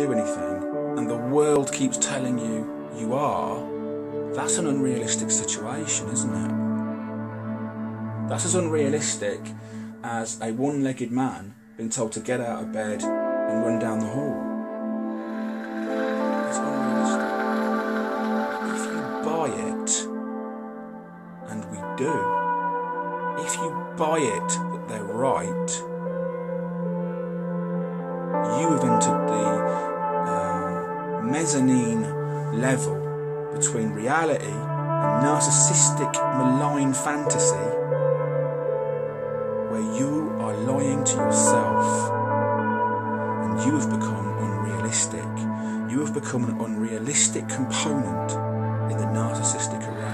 do anything and the world keeps telling you you are, that's an unrealistic situation, isn't it? That's as unrealistic as a one-legged man being told to get out of bed and run down the hall. It's unrealistic. If you buy it, and we do, if you buy it that they're right, you have entered the mezzanine level between reality and narcissistic malign fantasy, where you are lying to yourself and you have become unrealistic. You have become an unrealistic component in the narcissistic array.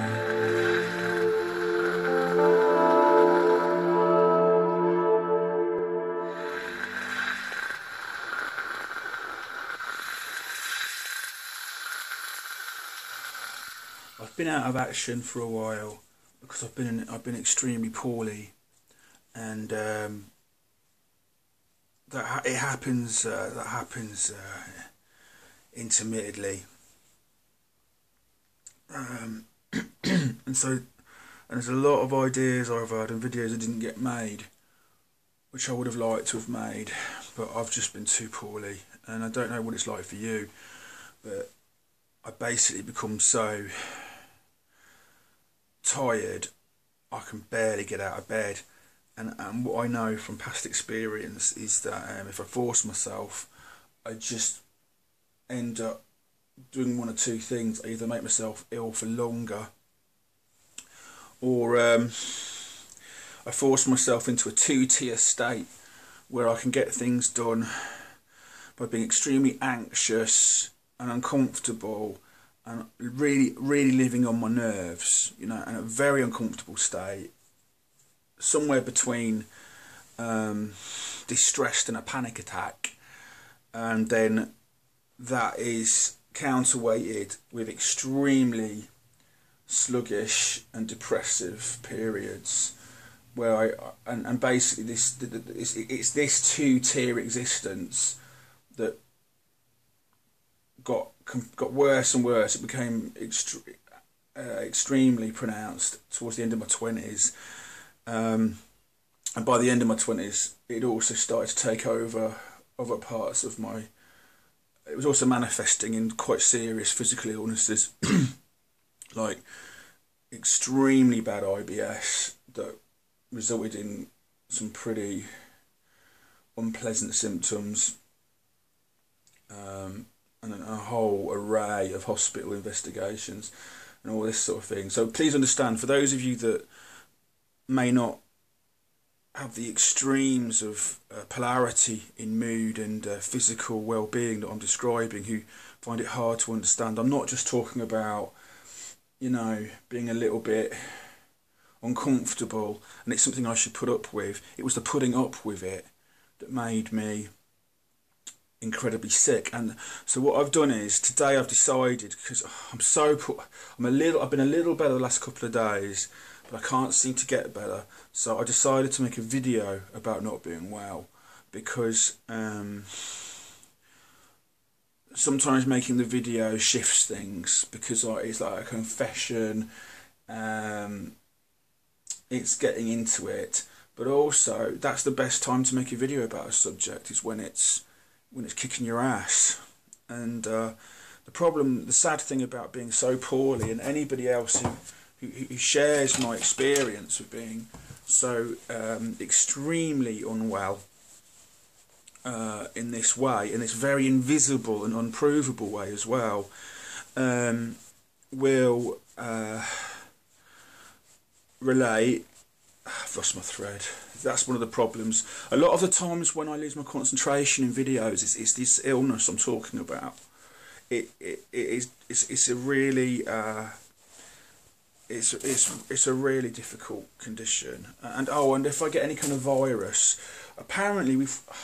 I've been out of action for a while because I've been extremely poorly, and that happens intermittently, and there's a lot of ideas I've had and videos that didn't get made, which I would have liked to have made, but I've just been too poorly, and I don't know what it's like for you, but I basically become so tired I can barely get out of bed, and what I know from past experience is that if I force myself, I just end up doing one or two things. I either make myself ill for longer, or I force myself into a two-tier state where I can get things done by being extremely anxious and uncomfortable and really living on my nerves, you know, in a very uncomfortable state, somewhere between distressed and a panic attack, and then that is counterweighted with extremely sluggish and depressive periods where and basically it's this two-tier existence that got worse and worse. It became extremely pronounced towards the end of my 20s, and by the end of my 20s it also started to take over other parts of my. It was also manifesting in quite serious physical illnesses like extremely bad IBS that resulted in some pretty unpleasant symptoms, and a whole array of hospital investigations and all this sort of thing. So please understand, for those of you that may not have the extremes of polarity in mood and physical well-being that I'm describing, who find it hard to understand, I'm not just talking about, you know, being a little bit uncomfortable and it's something I should put up with. It was the putting up with it that made me incredibly sick. And so what I've done is today I've decided, because I've been a little better the last couple of days, but I can't seem to get better, so I decided to make a video about not being well, because sometimes making the video shifts things, because it's like a confession, it's getting into it, but also that's the best time to make a video about a subject, is when it's kicking your ass. And the sad thing about being so poorly, and anybody else who shares my experience of being so extremely unwell in this way, in this very invisible and unprovable way as well, will relate. I've lost my thread. That's one of the problems. A lot of the times when I lose my concentration in videos, it's this illness I'm talking about. It's a really it's a really difficult condition. And if I get any kind of virus, apparently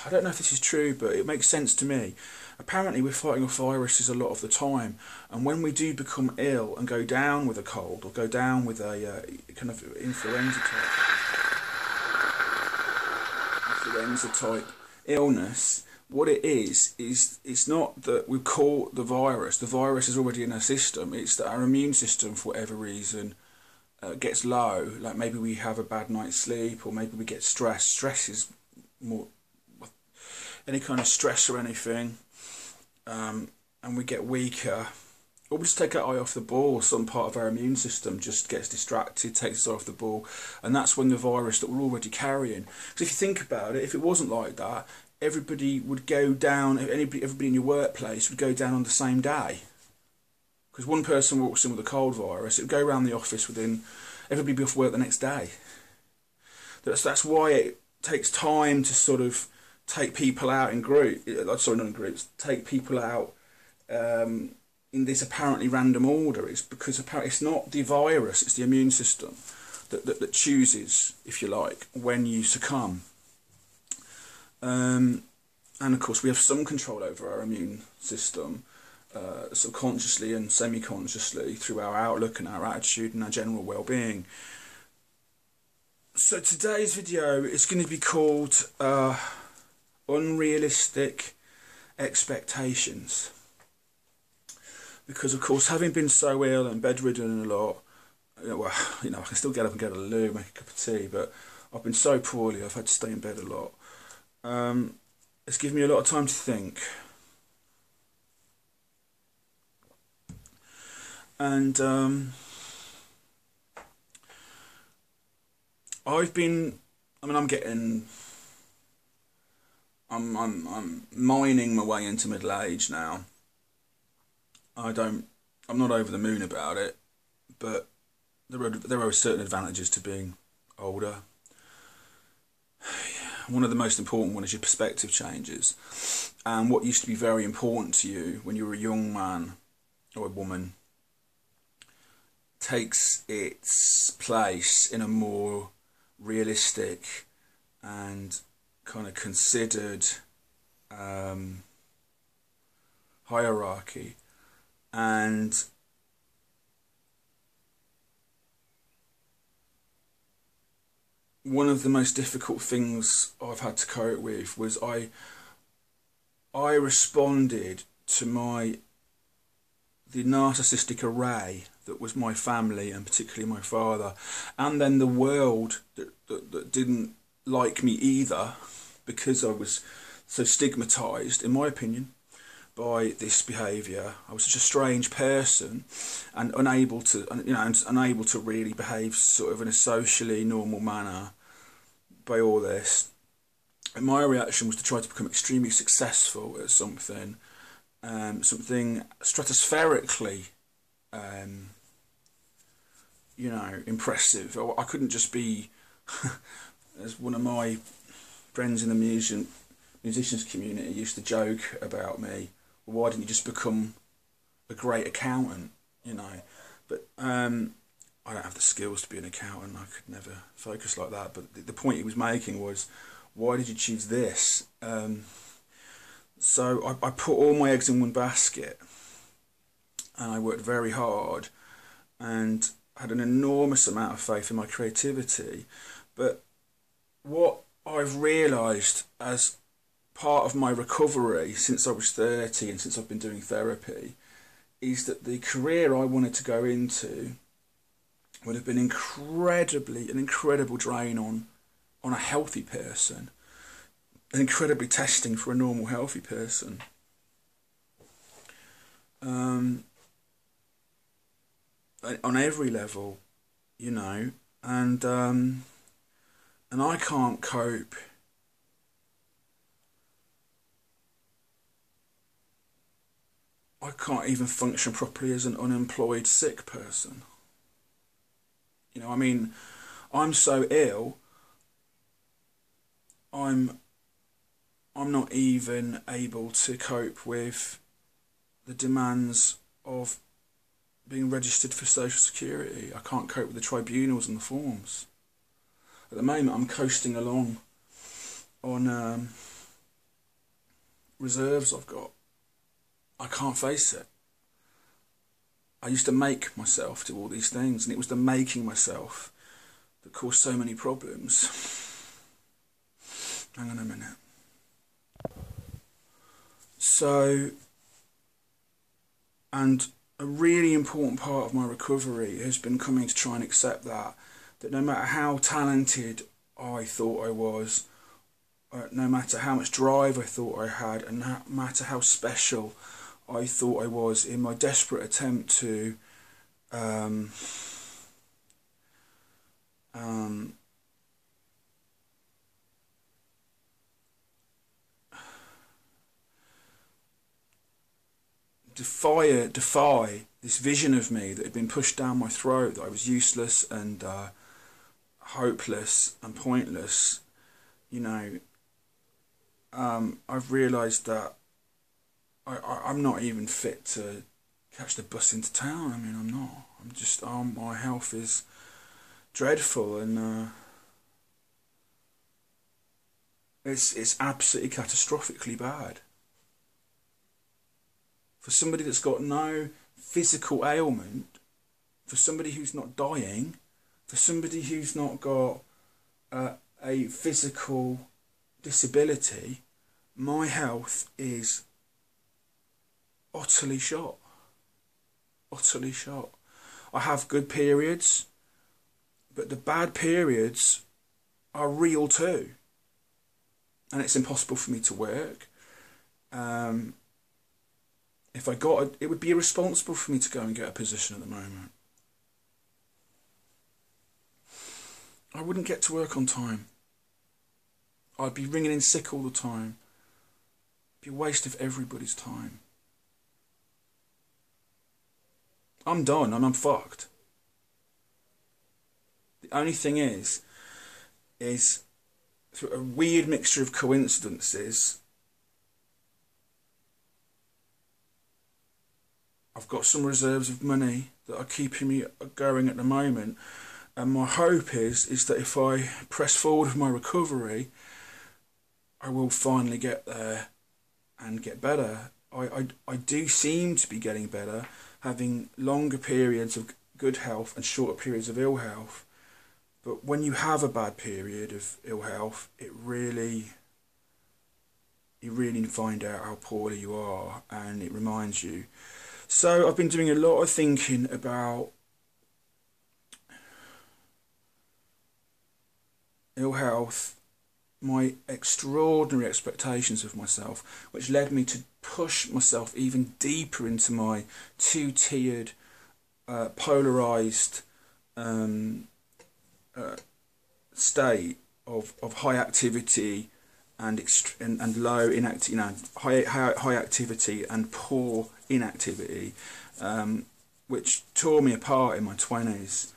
I don't know if this is true, but it makes sense to me. Apparently we're fighting off viruses a lot of the time, and when we do become ill and go down with a cold or go down with a kind of influenza type illness, what it is it's not that we caught the virus. The virus is already in our system. It's that our immune system, for whatever reason, gets low. Like maybe we have a bad night's sleep, or maybe we get stressed. Stress is more any kind of stress or anything, and we get weaker. Or we just take our eye off the ball. Some part of our immune system just gets distracted, takes us off the ball, and that's when the virus that we're already carrying. Because if you think about it, if it wasn't like that, everybody would go down. Everybody in your workplace would go down on the same day. Because one person walks in with a cold virus, it would go around the office within. Everybody would be off work the next day. That's why it takes time to sort of take people out in groups. Sorry, not in groups. Take people out. In this apparently random order. It's because apparently it's not the virus, it's the immune system that chooses, if you like, when you succumb. And of course we have some control over our immune system, subconsciously and semi-consciously, through our outlook and our attitude and our general well-being. So today's video is going to be called Unrealistic Expectations. Because of course, having been so ill and bedridden a lot, I can still get up and go to the loo, make a cup of tea, but I've been so poorly, I've had to stay in bed a lot. It's given me a lot of time to think. And I'm mining my way into middle age now. I'm not over the moon about it, but there are certain advantages to being older. One of the most important one is your perspective changes, and what used to be very important to you when you were a young man or a woman takes its place in a more realistic and kind of considered hierarchy. And one of the most difficult things I've had to cope with was I responded to the narcissistic array that was my family, and particularly my father, and then the world that didn't like me either, because I was so stigmatised, in my opinion, by this behaviour. I was such a strange person and unable to really behave sort of in a socially normal manner by all this. And my reaction was to try to become extremely successful at something stratospherically, impressive. I couldn't just be, as one of my friends in the musicians community used to joke about me, why didn't you just become a great accountant, But I don't have the skills to be an accountant. I could never focus like that. But the point he was making was, why did you choose this? So I put all my eggs in one basket, and I worked very hard and had an enormous amount of faith in my creativity. But what I've realised as part of my recovery since I was 30 and since I've been doing therapy is that the career I wanted to go into would have been an incredible drain on a healthy person, and incredibly testing for a normal healthy person. On every level, and I can't cope. I can't even function properly as an unemployed sick person. I'm so ill, I'm not even able to cope with the demands of being registered for Social Security. I can't cope with the tribunals and the forms. At the moment, I'm coasting along on reserves I've got. I can't face it. I used to make myself do all these things, and it was the making myself that caused so many problems. Hang on a minute. So, and a really important part of my recovery has been coming to try and accept that no matter how talented I thought I was, no matter how much drive I thought I had, and no matter how special I thought I was, in my desperate attempt to defy this vision of me that had been pushed down my throat, that I was useless and hopeless and pointless, you know, I've realised that I'm not even fit to catch the bus into town. I mean, I'm not. I'm just, my health is dreadful, and it's absolutely catastrophically bad. For somebody that's got no physical ailment, for somebody who's not dying, for somebody who's not got a physical disability, my health is utterly shot. Utterly shot. I have good periods, but the bad periods are real too. And it's impossible for me to work. If I got it would be irresponsible for me to go and get a position at the moment. I wouldn't get to work on time. I'd be ringing in sick all the time. It'd be a waste of everybody's time. I'm done and I'm fucked. The only thing is through a weird mixture of coincidences, I've got some reserves of money that are keeping me going at the moment, and my hope is that if I press forward with my recovery, I will finally get there and get better. I do seem to be getting better, having longer periods of good health and shorter periods of ill health. But when you have a bad period of ill health, you really find out how poorly you are, and it reminds you. So I've been doing a lot of thinking about ill health, my extraordinary expectations of myself, which led me to push myself even deeper into my two-tiered, polarised state of high activity and low inactivity, you know, high activity and poor inactivity, which tore me apart in my 20s.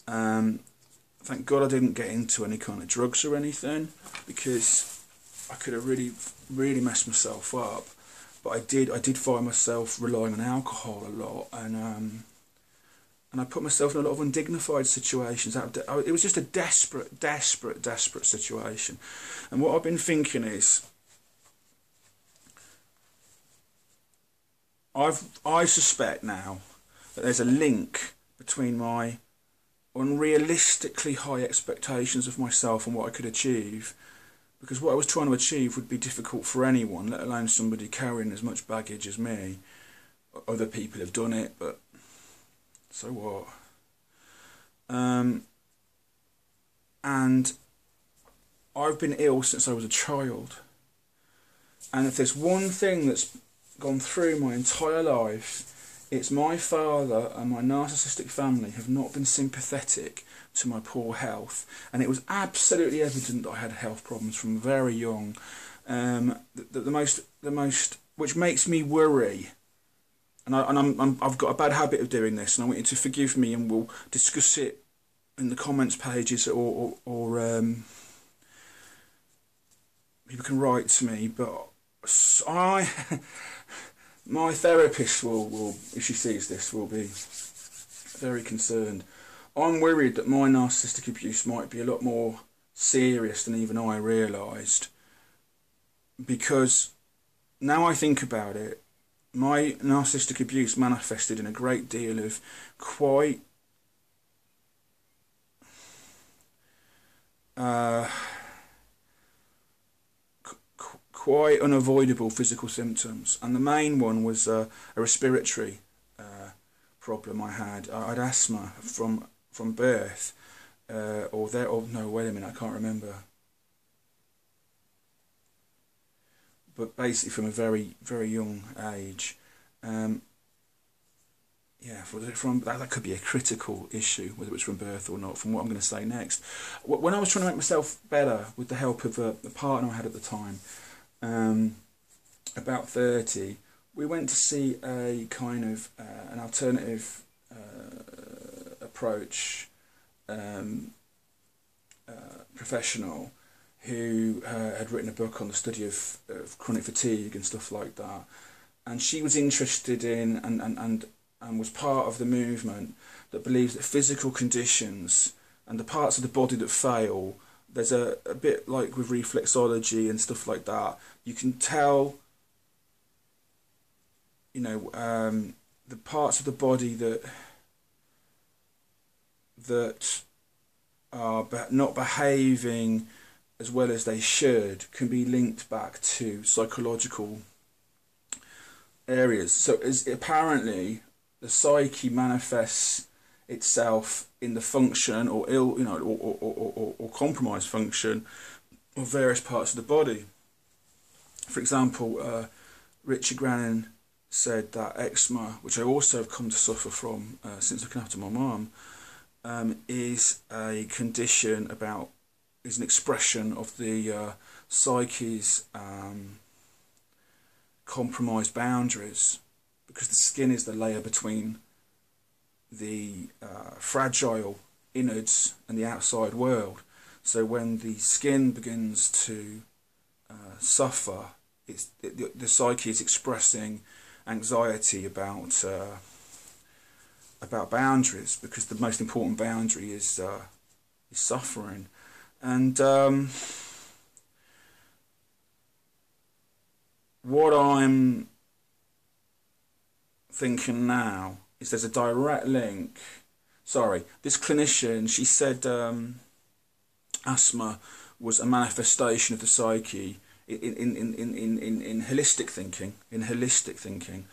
Thank God I didn't get into any kind of drugs or anything, because I could have really messed myself up. But I did find myself relying on alcohol a lot, and I put myself in a lot of undignified situations. It was just a desperate situation. And what I've been thinking is, I suspect now that there's a link between my unrealistically high expectations of myself and what I could achieve, because what I was trying to achieve would be difficult for anyone, let alone somebody carrying as much baggage as me. Other people have done it, but so what? And I've been ill since I was a child, and if there's one thing that's gone through my entire life, it's my father and my narcissistic family have not been sympathetic to my poor health, and it was absolutely evident that I had health problems from very young. The most which makes me worry, and I've got a bad habit of doing this, and I want you to forgive me, and we'll discuss it in the comments pages, or people can write to me. But my therapist will, if she sees this, will be very concerned. I'm worried that my narcissistic abuse might be a lot more serious than even I realised, because now I think about it, my narcissistic abuse manifested in a great deal of quite quite unavoidable physical symptoms, and the main one was a respiratory problem I had. I had asthma from birth, or no, wait a minute, I can't remember. But basically from a very, very young age. Yeah, that could be a critical issue, whether it's from birth or not, from what I'm going to say next. When I was trying to make myself better with the help of a partner I had at the time, about 30, we went to see a kind of an alternative approach professional who had written a book on the study of chronic fatigue and stuff like that. And she was interested in and was part of the movement that believes that physical conditions and the parts of the body that fail, there's a bit like with reflexology and stuff like that, you can tell, you know, the parts of the body that are not behaving as well as they should can be linked back to psychological areas. So apparently the psyche manifests itself in the function or or compromised function of various parts of the body. For example, Richard Grannon said that eczema, which I also have come to suffer from since looking after my mum, is an expression of the psyche's compromised boundaries, because the skin is the layer between the fragile innards and the outside world. So when the skin begins to suffer, the psyche is expressing anxiety about boundaries, because the most important boundary is suffering. And what I'm thinking now is there's a direct link. Sorry, this clinician, she said asthma was a manifestation of the psyche in holistic thinking.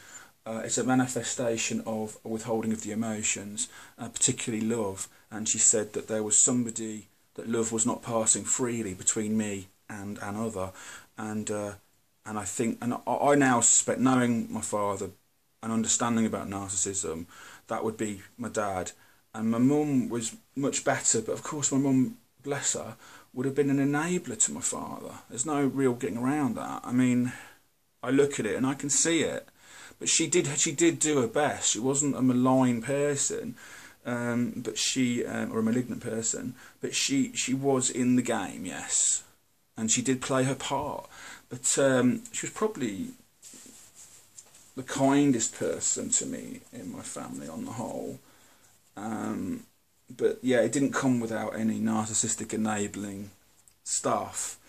It's a manifestation of a withholding of the emotions, particularly love. And she said that there was somebody that love was not passing freely between me and another. And I think, and I now suspect, knowing my father and understanding about narcissism, that would be my dad. And my mum was much better, but of course my mum, bless her, would have been an enabler to my father. There's no real getting around that. I mean, I look at it and I can see it. But she did do her best. She wasn't a malign person, but or a malignant person, but she was in the game, yes, and she did play her part. But she was probably the kindest person to me in my family on the whole. But yeah, it didn't come without any narcissistic enabling stuff.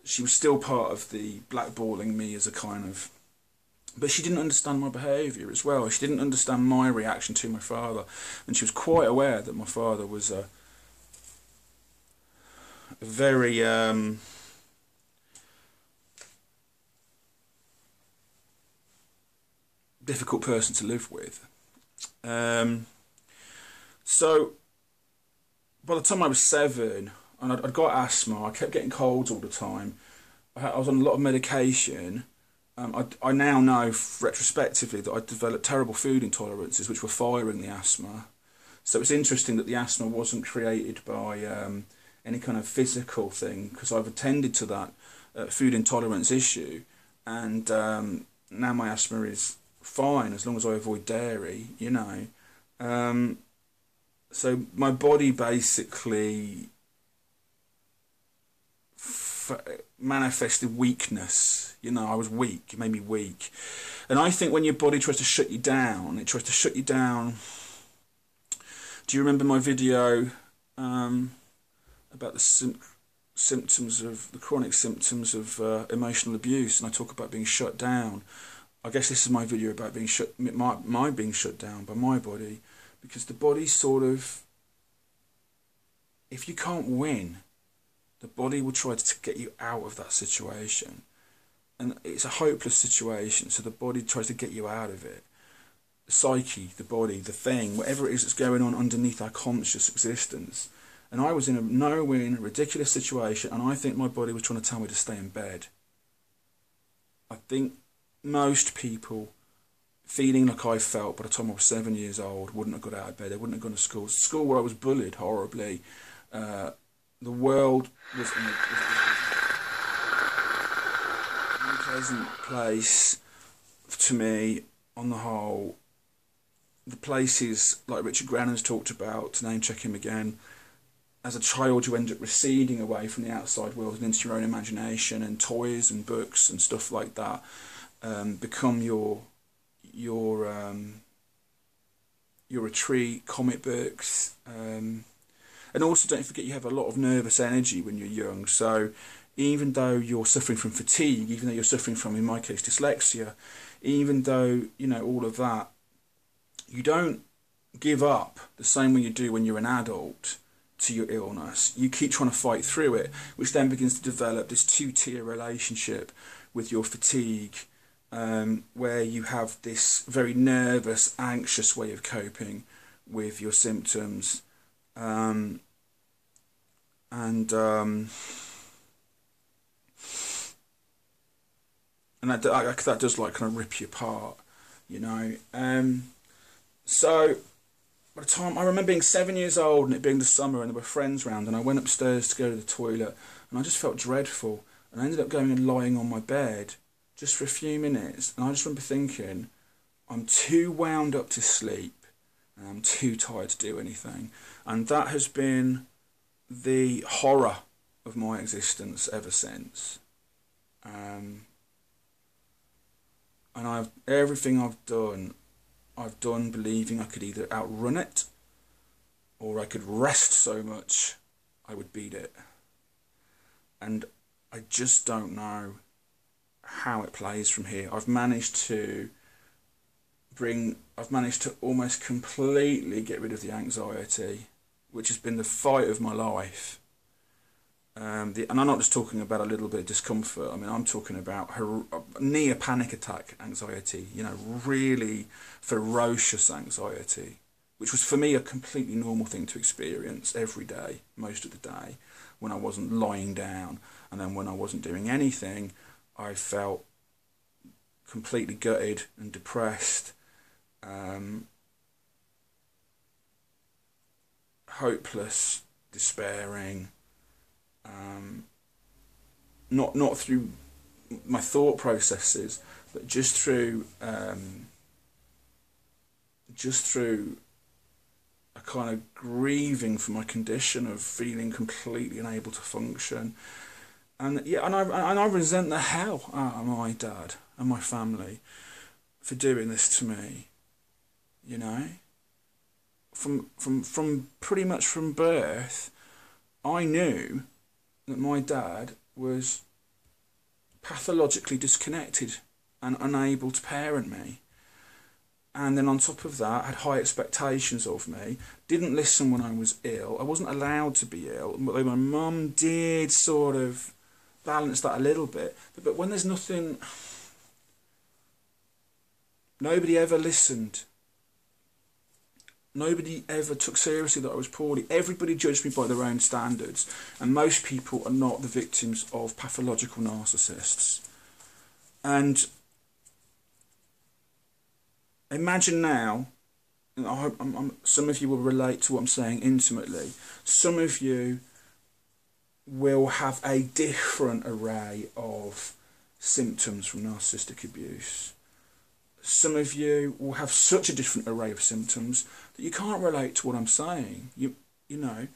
She was still part of the blackballing me as a kind of... But she didn't understand my behaviour as well. She didn't understand my reaction to my father. And she was quite aware that my father was a very... difficult person to live with. So by the time I was 7, and I'd got asthma, I kept getting colds all the time. I was on a lot of medication. I now know retrospectively that I developed terrible food intolerances which were firing the asthma. So it's interesting that the asthma wasn't created by any kind of physical thing, because I've attended to that food intolerance issue, and now my asthma is fine as long as I avoid dairy, you know. So my body basically manifested weakness. You know, I was weak. It made me weak. And I think when your body tries to shut you down, it tries to shut you down. Do you remember my video about the symptoms of the chronic symptoms of emotional abuse? And I talk about being shut down. I guess this is my video about being my being shut down by my body, because the body sort of, if you can't win, the body will try to get you out of that situation. and it's a hopeless situation, so the body tries to get you out of it. The psyche, the body, the thing, whatever it is that's going on underneath our conscious existence. And I was in a no-win, ridiculous situation, and I think my body was trying to tell me to stay in bed. I think most people, feeling like I felt by the time I was 7 years old, wouldn't have got out of bed. They wouldn't have gone to school. School where I was bullied horribly. The world was an unpleasant place to me on the whole. The places like Richard Grannon's talked about, to name check him again, as a child you end up receding away from the outside world and into your own imagination, and toys and books and stuff like that become your retreat. Comic books, and also don't forget you have a lot of nervous energy when you're young, so even though you're suffering from fatigue, even though you're suffering from, in my case, dyslexia, even though, you know, all of that, you don't give up the same way you do when you're an adult to your illness. You keep trying to fight through it, which then begins to develop this two-tier relationship with your fatigue, where you have this very nervous, anxious way of coping with your symptoms. And that does like kind of rip you apart, you know. So by the time I remember being 7 years old and it being the summer and there were friends round, and I went upstairs to go to the toilet and I just felt dreadful, and I ended up going and lying on my bed just for a few minutes, and I just remember thinking, I'm too wound up to sleep and I'm too tired to do anything. And that has been the horror of my existence ever since. And everything I've done believing I could either outrun it or I could rest so much I would beat it. And I just don't know how it plays from here. I've managed to almost completely get rid of the anxiety, which has been the fight of my life. And I'm not just talking about a little bit of discomfort. I mean, I'm talking about near panic attack anxiety, you know, really ferocious anxiety, which was for me a completely normal thing to experience every day, most of the day, when I wasn't lying down. And then when I wasn't doing anything, I felt completely gutted and depressed, hopeless, despairing. Not through my thought processes, but just through a kind of grieving for my condition of feeling completely unable to function. And yeah, and I resent the hell out of my dad and my family for doing this to me. You know, from pretty much from birth, I knew that my dad was pathologically disconnected and unable to parent me. And then on top of that, had high expectations of me, didn't listen when I was ill. I wasn't allowed to be ill, although my mum did sort of balance that a little bit. But when there's nothing, nobody ever listened. Nobody ever took seriously that I was poorly. Everybody judged me by their own standards. And most people are not the victims of pathological narcissists. And imagine now, some of you will relate to what I'm saying intimately. Some of you will have a different array of symptoms from narcissistic abuse. Some of you will have such a different array of symptoms that you can't relate to what I'm saying. You know,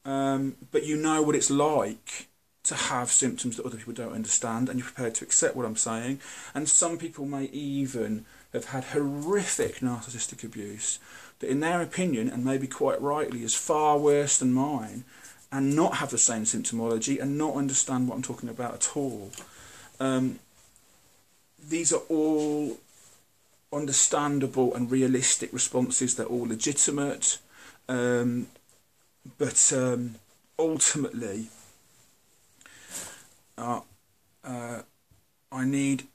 but you know what it's like to have symptoms that other people don't understand, and you're prepared to accept what I'm saying. And some people may even have had horrific narcissistic abuse that, in their opinion, and maybe quite rightly, is far worse than mine, and not have the same symptomology and not understand what I'm talking about at all. These are all understandable and realistic responses. They're all legitimate, but ultimately I need,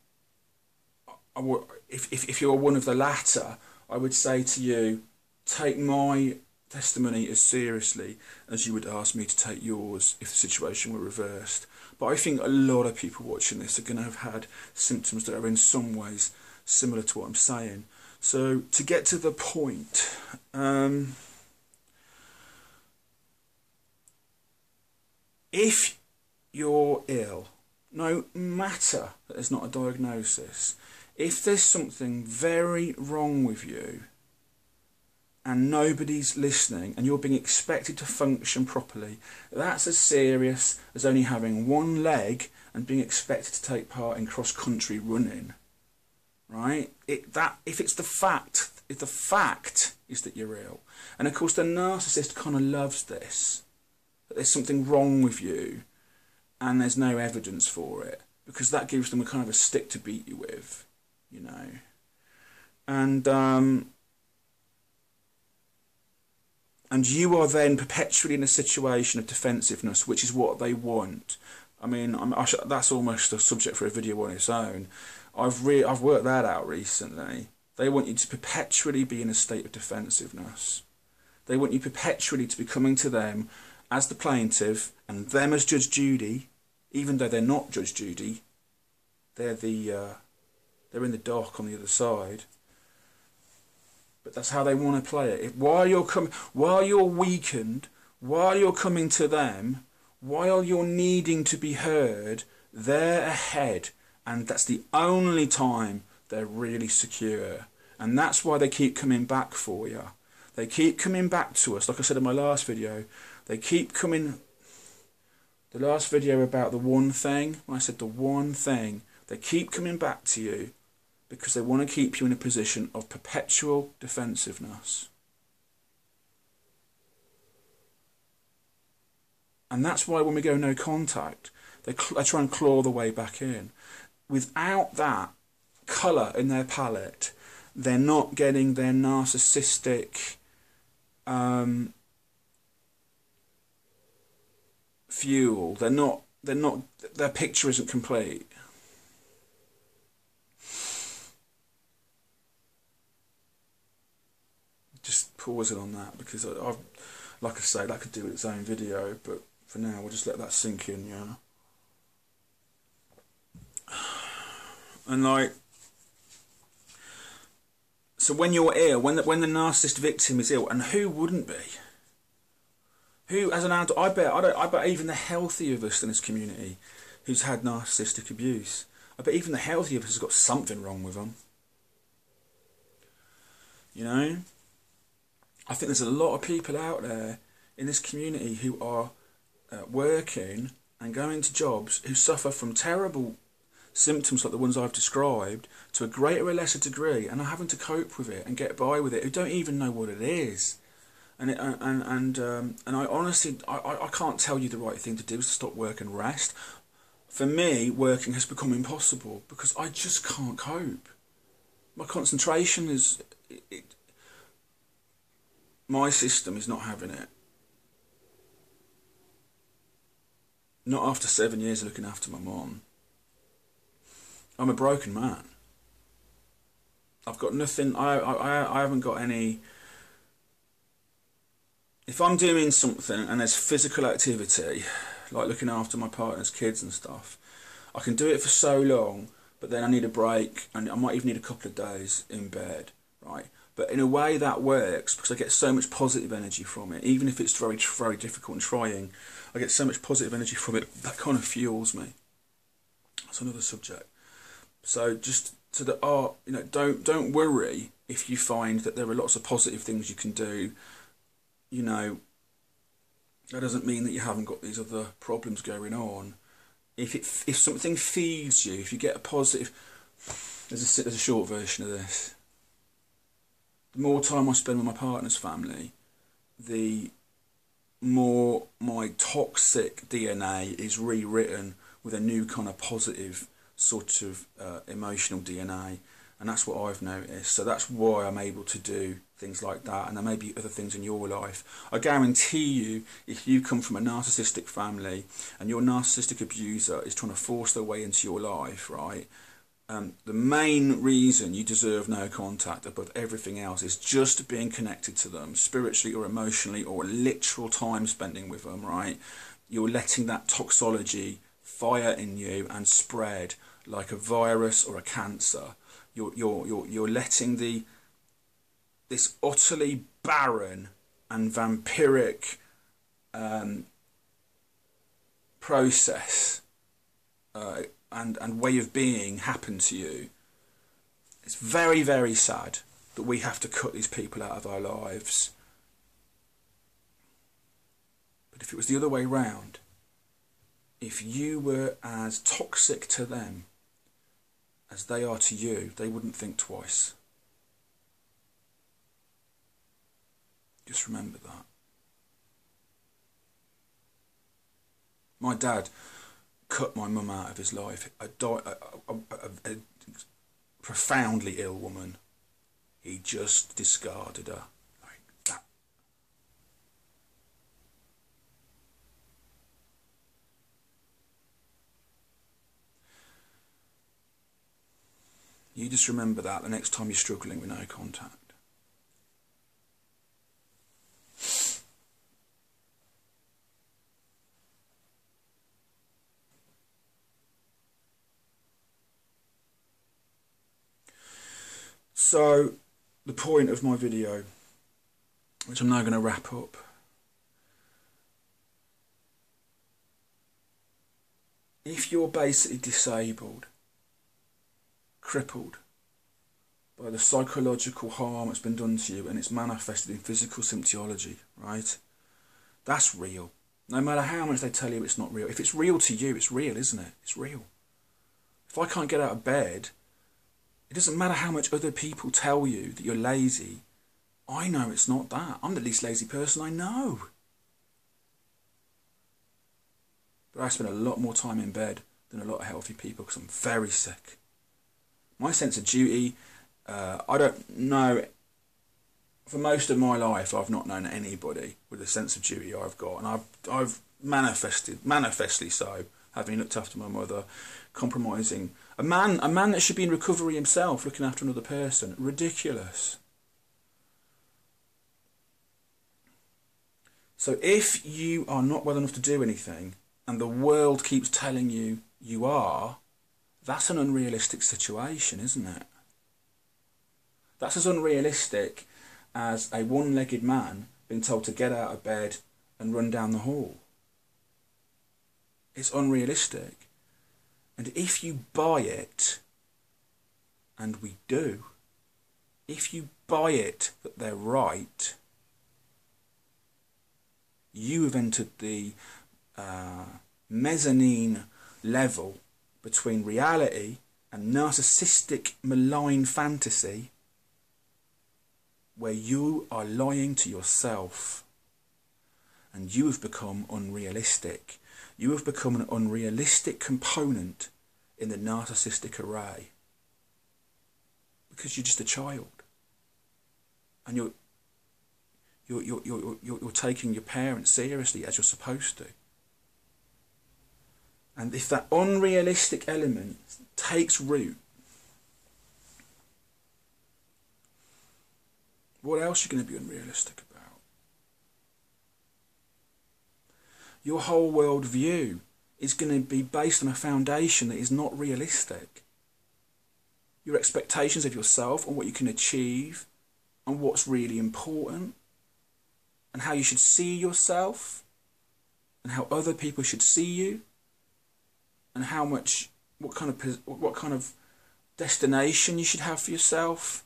if you're one of the latter, I would say to you, take my testimony as seriously as you would ask me to take yours if the situation were reversed. But I think a lot of people watching this are going to have had symptoms that are in some ways similar to what I'm saying. So to get to the point, if you're ill, no matter that there's not a diagnosis, if there's something very wrong with you and nobody's listening and you're being expected to function properly, that's as serious as only having one leg and being expected to take part in cross-country running, right? If the fact is that you're ill, and of course the narcissist kind of loves this, that there's something wrong with you and there's no evidence for it, because that gives them a kind of a stick to beat you with, you know. And you are then perpetually in a situation of defensiveness, which is what they want. I mean, that's almost a subject for a video on its own. I've worked that out recently. They want you to perpetually be in a state of defensiveness. They want you perpetually to be coming to them as the plaintiff and them as Judge Judy, even though they're not Judge Judy. They're in the dock on the other side. But that's how they want to play it. While you're weakened, while you're coming to them, while you're needing to be heard, they're ahead, and that's the only time they're really secure. And that's why they keep coming back for you. They keep coming back to us. Like I said in my last video, they keep coming. The last video about the one thing, when I said the one thing, they keep coming back to you because they want to keep you in a position of perpetual defensiveness. And that's why when we go no contact, they try and claw the way back in. Without that colour in their palette, they're not getting their narcissistic fuel. Their picture isn't complete. Just pause it on that, because I've, like I say, that could do its own video, but for now we'll just let that sink in, yeah. And like, so when you're ill, when the narcissist victim is ill, and who wouldn't be? Who, as an adult, I bet even the healthy of us in this community who's had narcissistic abuse, I bet even the healthy of us has got something wrong with them. You know? I think there's a lot of people out there in this community who are working and going to jobs who suffer from terrible symptoms like the ones I've described to a greater or lesser degree, and are having to cope with it and get by with it, who don't even know what it is. And I honestly, I can't tell you the right thing to do is to stop work and rest. For me, working has become impossible because I just can't cope. My concentration is... my system is not having it. Not after 7 years of looking after my mum. I'm a broken man. I've got nothing, I haven't got any... If I'm doing something and there's physical activity, like looking after my partner's kids and stuff, I can do it for so long, but then I need a break, and I might even need a couple of days in bed, right? But in a way that works because I get so much positive energy from it, even if it's very, very difficult and trying. I get so much positive energy from it, that kind of fuels me. That's another subject. So just to the art, you know, don't worry if you find that there are lots of positive things you can do. You know, that doesn't mean that you haven't got these other problems going on. If something feeds you, if you get a positive, there's a short version of this. The more time I spend with my partner's family, the more my toxic DNA is rewritten with a new kind of positive sort of emotional DNA. And that's what I've noticed. So that's why I'm able to do things like that. And there may be other things in your life. I guarantee you, if you come from a narcissistic family and your narcissistic abuser is trying to force their way into your life, right? The main reason you deserve no contact above everything else is just being connected to them, spiritually or emotionally, or literal time spending with them, right? You're letting that toxology fire in you and spread like a virus or a cancer. You're letting this utterly barren and vampiric process and way of being happen to you. It's very, very sad that we have to cut these people out of our lives. But if it was the other way round, if you were as toxic to them as they are to you, they wouldn't think twice. Just remember that. My dad cut my mum out of his life. A profoundly ill woman. He just discarded her like that. You just remember that the next time you're struggling with no contact. So, the point of my video, which I'm now going to wrap up, if you're basically disabled, crippled by the psychological harm that's been done to you and it's manifested in physical symptomology, right? That's real. No matter how much they tell you it's not real. If it's real to you, it's real, isn't it? It's real. If I can't get out of bed, it doesn't matter how much other people tell you that you're lazy. I know it's not that. I'm the least lazy person I know. But I spend a lot more time in bed than a lot of healthy people because I'm very sick. My sense of duty, I don't know. For most of my life, I've not known anybody with the sense of duty I've got. And I've manifestly so, having looked after my mother, compromising. A man that should be in recovery himself, looking after another person. Ridiculous. So if you are not well enough to do anything, and the world keeps telling you you are, that's an unrealistic situation, isn't it? That's as unrealistic as a one-legged man being told to get out of bed and run down the hall. It's unrealistic. And if you buy it, and we do, if you buy it that they're right, you have entered the mezzanine level between reality and narcissistic malign fantasy, where you are lying to yourself and you have become unrealistic. You have become an unrealistic component in the narcissistic array because you're just a child, and you're taking your parents seriously as you're supposed to. And if that unrealistic element takes root, what else are you going to be unrealistic about? Your whole world view is going to be based on a foundation that is not realistic. Your expectations of yourself and what you can achieve and what's really important and how you should see yourself and how other people should see you and what kind of destination you should have for yourself.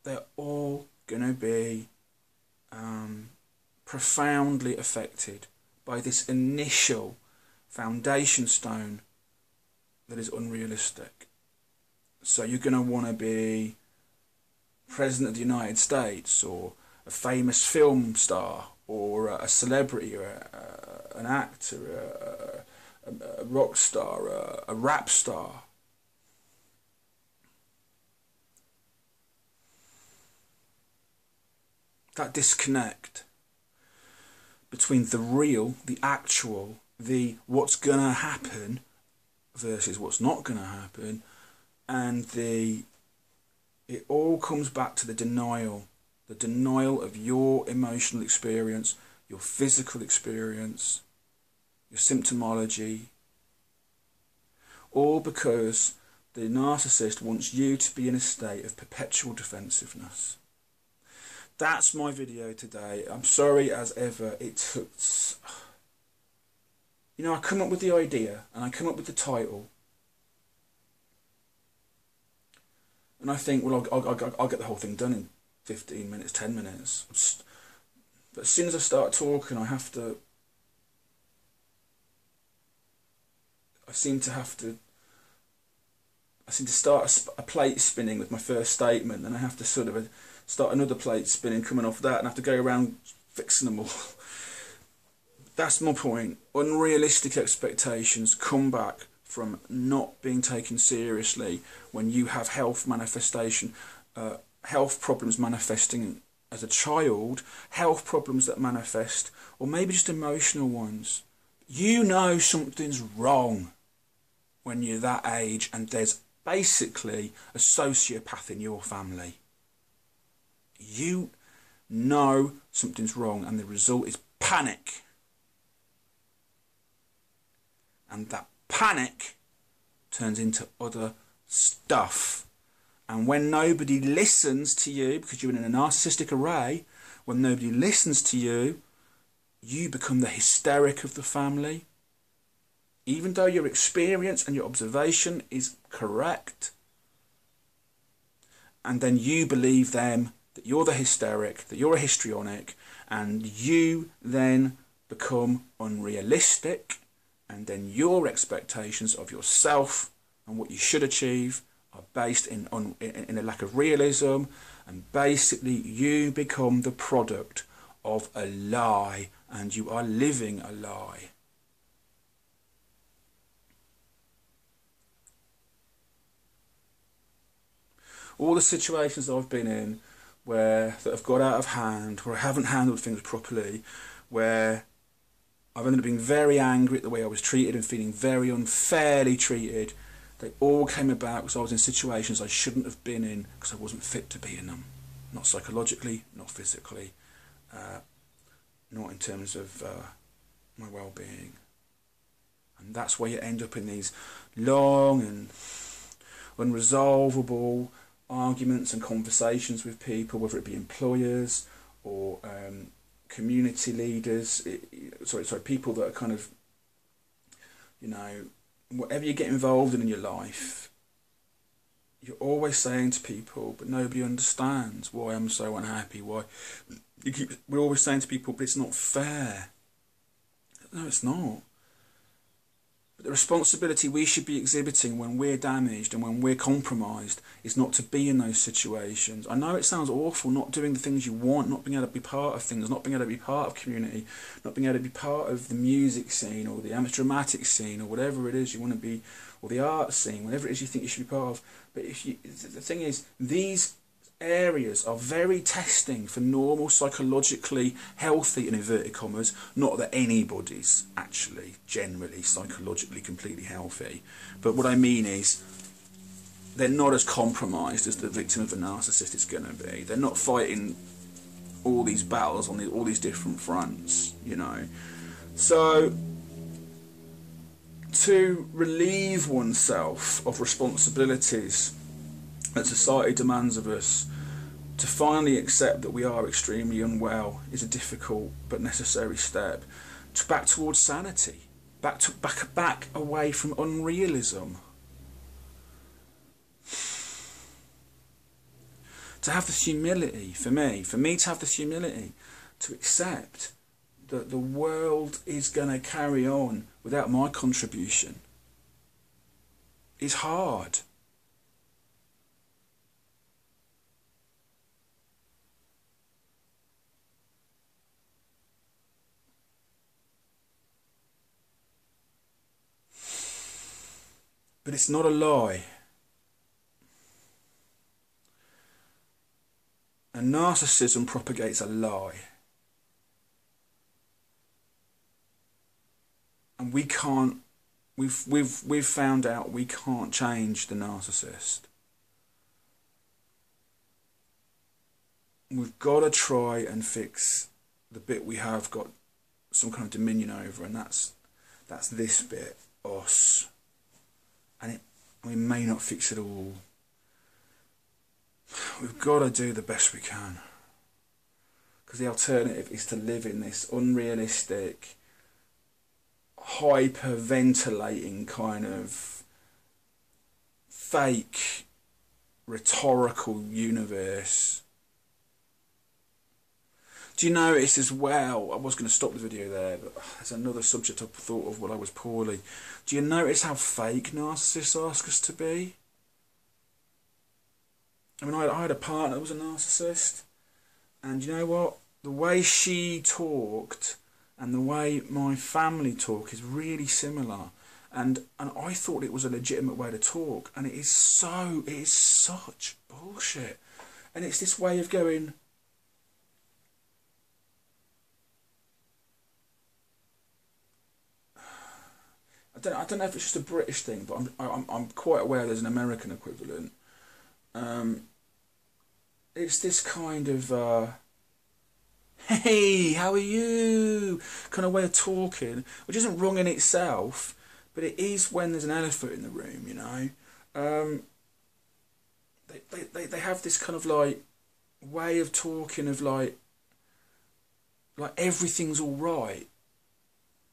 They're all going to be profoundly affected by this initial foundation stone that is unrealistic. So you're going to want to be President of the United States, or a famous film star, or a celebrity, or an actor, a rock star, a rap star. that disconnect between the real, the actual, the what's gonna happen versus what's not gonna happen, and it all comes back to the denial of your emotional experience, your physical experience, your symptomology, all because the narcissist wants you to be in a state of perpetual defensiveness. That's my video today. I'm sorry as ever it took... You know, I come up with the idea and I come up with the title and I think, well, I'll get the whole thing done in 15 minutes, 10 minutes. But as soon as I start talking, I seem to start a plate spinning with my first statement, and I have to sort of start another plate spinning coming off that, and I have to go around fixing them all. That's my point. Unrealistic expectations come back from not being taken seriously when you have health problems manifesting as a child, health problems that manifest, or maybe just emotional ones. You know something's wrong when you're that age and there's basically a sociopath in your family. You know something's wrong and the result is panic. And that panic turns into other stuff. And when nobody listens to you, because you're in a narcissistic array, when nobody listens to you, you become the hysteric of the family. Even though your experience and your observation is correct. And then you believe them, that you're the hysteric, that you're a histrionic, and you then become unrealistic, and then your expectations of yourself and what you should achieve are based in a lack of realism, and basically you become the product of a lie, and you are living a lie. All the situations I've been in that have got out of hand, where I haven't handled things properly, where I've ended up being very angry at the way I was treated and feeling very unfairly treated, they all came about because I was in situations I shouldn't have been in because I wasn't fit to be in them. Not psychologically, not physically, not in terms of my well-being. And that's why you end up in these long and unresolvable arguments and conversations with people, whether it be employers or community leaders, people that are kind of, you know, whatever you get involved in your life, you're always saying to people, but nobody understands why I'm so unhappy, we're always saying to people, but it's not fair. No, it's not. But the responsibility we should be exhibiting when we're damaged and when we're compromised is not to be in those situations. I know it sounds awful, not doing the things you want, not being able to be part of things, not being able to be part of community, not being able to be part of the music scene or the amateur dramatic scene or whatever it is you want to be, or the art scene, whatever it is you think you should be part of. But the thing is, these areas are very testing for normal, psychologically healthy, in inverted commas, not that anybody's actually generally psychologically completely healthy, but what I mean is they're not as compromised as the victim of a narcissist is going to be. They're not fighting all these battles on all these different fronts, you know. So to relieve oneself of responsibilities that society demands of us, to finally accept that we are extremely unwell, is a difficult but necessary step back towards sanity, back away from unrealism. To have this humility, for me to have this humility to accept that the world is going to carry on without my contribution is hard. But it's not a lie. And narcissism propagates a lie. And we can't, we've found out we can't change the narcissist. We've got to try and fix the bit we have got some kind of dominion over, and that's this bit, us. And we may not fix it all. We've got to do the best we can. Because the alternative is to live in this unrealistic, hyperventilating kind of fake, rhetorical universe. Do you notice as well, I was going to stop the video there, but there's another subject I thought of while I was poorly. Do you notice how fake narcissists ask us to be? I mean, I had a partner that was a narcissist, and you know what? The way she talked and the way my family talk is really similar. And I thought it was a legitimate way to talk, and it is such bullshit. And it's this way of going, I don't know if it's just a British thing, but I'm quite aware there's an American equivalent. It's this kind of hey, how are you? Kind of way of talking, which isn't wrong in itself, but it is when there's an elephant in the room, you know. They have this kind of like way of talking of like everything's all right,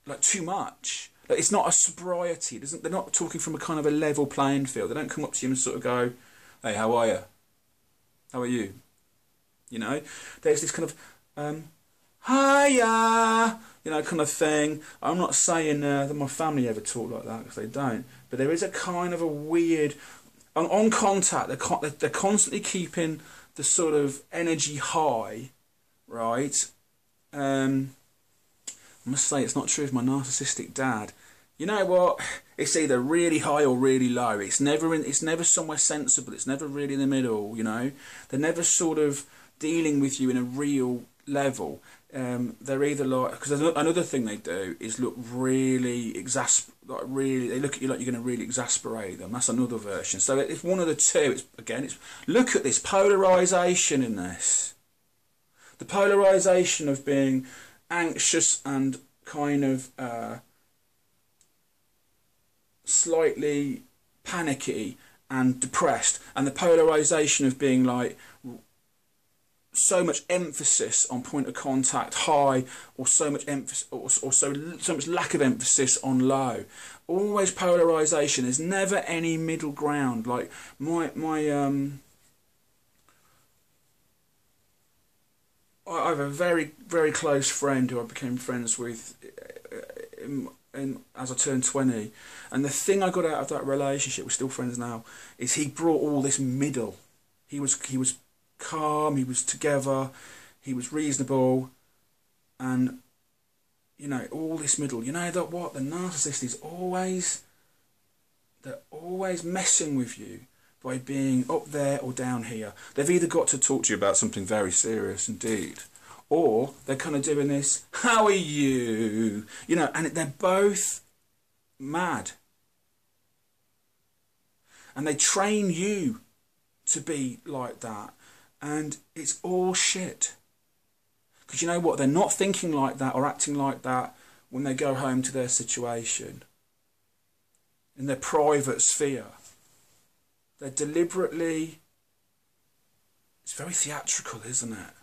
like too much. Like it's not a sobriety. They're not talking from a kind of a level playing field. They don't come up to you and sort of go, "Hey, how are you? How are you?" You know, there's this kind of hiya, you know, kind of thing. I'm not saying that my family ever talk like that, because they don't. But there is a kind of a weird on contact. They're constantly keeping the sort of energy high, right? I must say it's not true of my narcissistic dad. You know what? It's either really high or really low. It's never somewhere sensible. It's never really in the middle. You know, they're never sort of dealing with you in a real level. They're either like, because another thing they do is look really they look at you like you're going to really exasperate them. That's another version. So it's one of the two. It's look at this polarization in this. The polarization of being anxious and kind of slightly panicky and depressed, and the polarization of being like so much emphasis on point of contact high, or so much emphasis, or so much lack of emphasis on low. Always polarization. There's never any middle ground. Like I have a very, very close friend who I became friends with as I turned 20, and the thing I got out of that relationship, we're still friends now, is he brought all this middle. He was calm, he was together, he was reasonable, and you know, all this middle. You know that what the narcissist is they're always messing with you by being up there or down here. They've either got to talk to you about something very serious indeed, or they're kind of doing this, how are you? You know, and they're both mad. And they train you to be like that. And it's all shit. Because you know what? They're not thinking like that or acting like that when they go home to their situation, in their private sphere. They're deliberately, it's very theatrical, isn't it?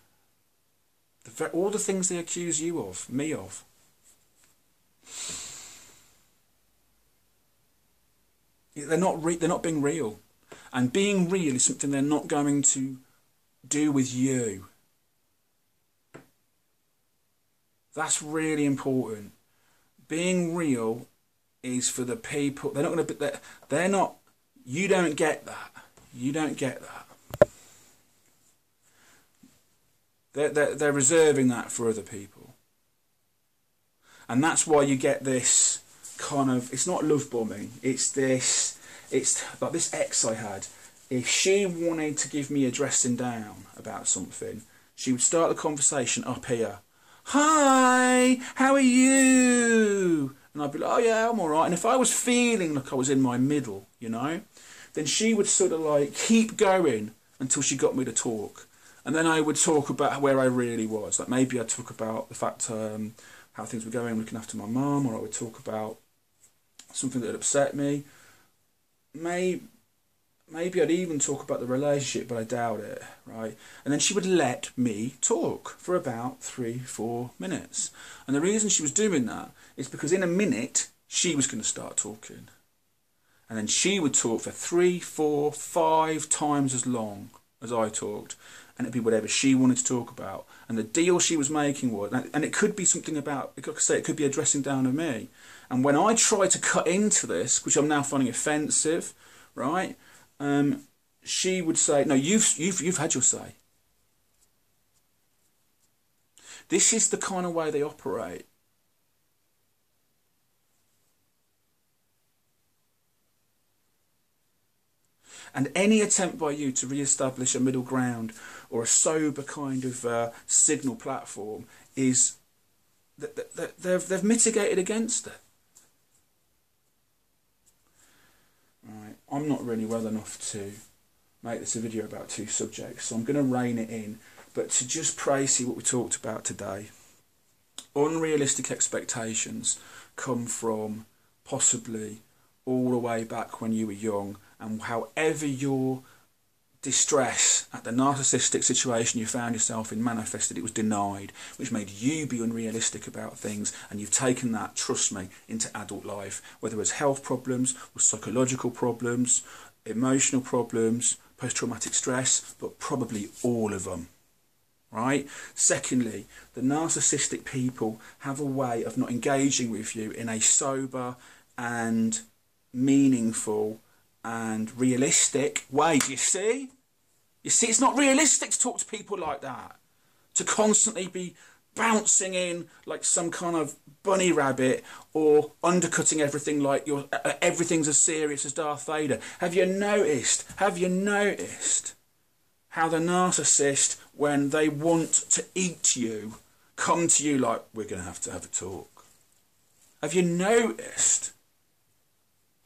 All the things they accuse you of, me of. They're not being real. And being real is something they're not going to do with you. That's really important. Being real is for the people. They're not going to. They're not. You don't get that. You don't get that. They're reserving that for other people. And that's why you get this kind of. It's not love bombing. It's this. It's like this ex I had. if she wanted to give me a dressing down about something, she would start the conversation up here. Hi, how are you? And I'd be like, oh yeah, I'm all right. And if I was feeling like I was in my middle, you know, then she would sort of like keep going until she got me to talk. And then I would talk about where I really was. Like maybe I'd talk about the fact how things were going, looking after my mum, or I would talk about something that had upset me. Maybe I'd even talk about the relationship, but I doubt it, right? And then she would let me talk for about 3-4 minutes. And the reason she was doing that is because in a minute, she was going to start talking. And then she would talk for 3, 4, 5 times as long as I talked. And it'd be whatever she wanted to talk about. And the deal she was making was, and it could be something about, like I say, it could be a dressing down of me. And when I try to cut into this, which I'm now finding offensive, right? She would say, no, you've had your say. This is the kind of way they operate. And any attempt by you to re-establish a middle ground or a sober kind of signal platform is that they've mitigated against it. Right. I'm not really well enough to make this a video about 2 subjects, so I'm going to rein it in. But to just see what we talked about today, unrealistic expectations come from possibly all the way back when you were young, and however your distress at the narcissistic situation you found yourself in manifested, it was denied, which made you be unrealistic about things, and you've taken that, trust me, into adult life, whether it's health problems or psychological problems, emotional problems, post-traumatic stress, but probably all of them, right? Secondly, the narcissistic people have a way of not engaging with you in a sober and meaningful and realistic way. Do you see? You see, it's not realistic to talk to people like that. To constantly be bouncing in like some kind of bunny rabbit, or undercutting everything like everything's as serious as Darth Vader. Have you noticed how the narcissist, when they want to eat you, come to you like, we're going to have a talk? Have you noticed?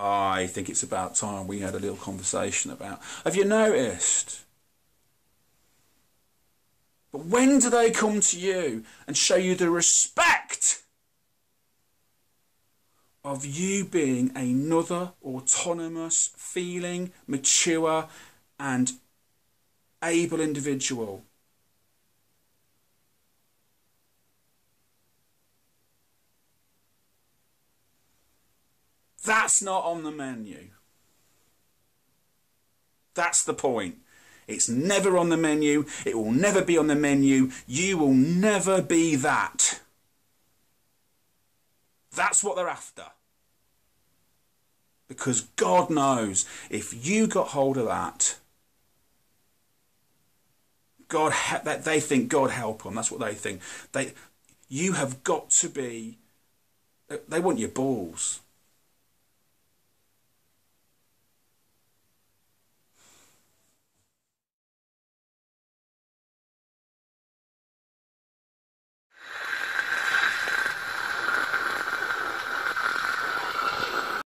I think it's about time we had a little conversation about. Have you noticed? But when do they come to you and show you the respect of you being another autonomous, feeling, mature and able individual? That's not on the menu. That's the point. It's never on the menu. It will never be on the menu. You will never be that. That's what they're after. Because God knows, if you got hold of that, they think God help them. That's what they think. You have got to be. They want your balls.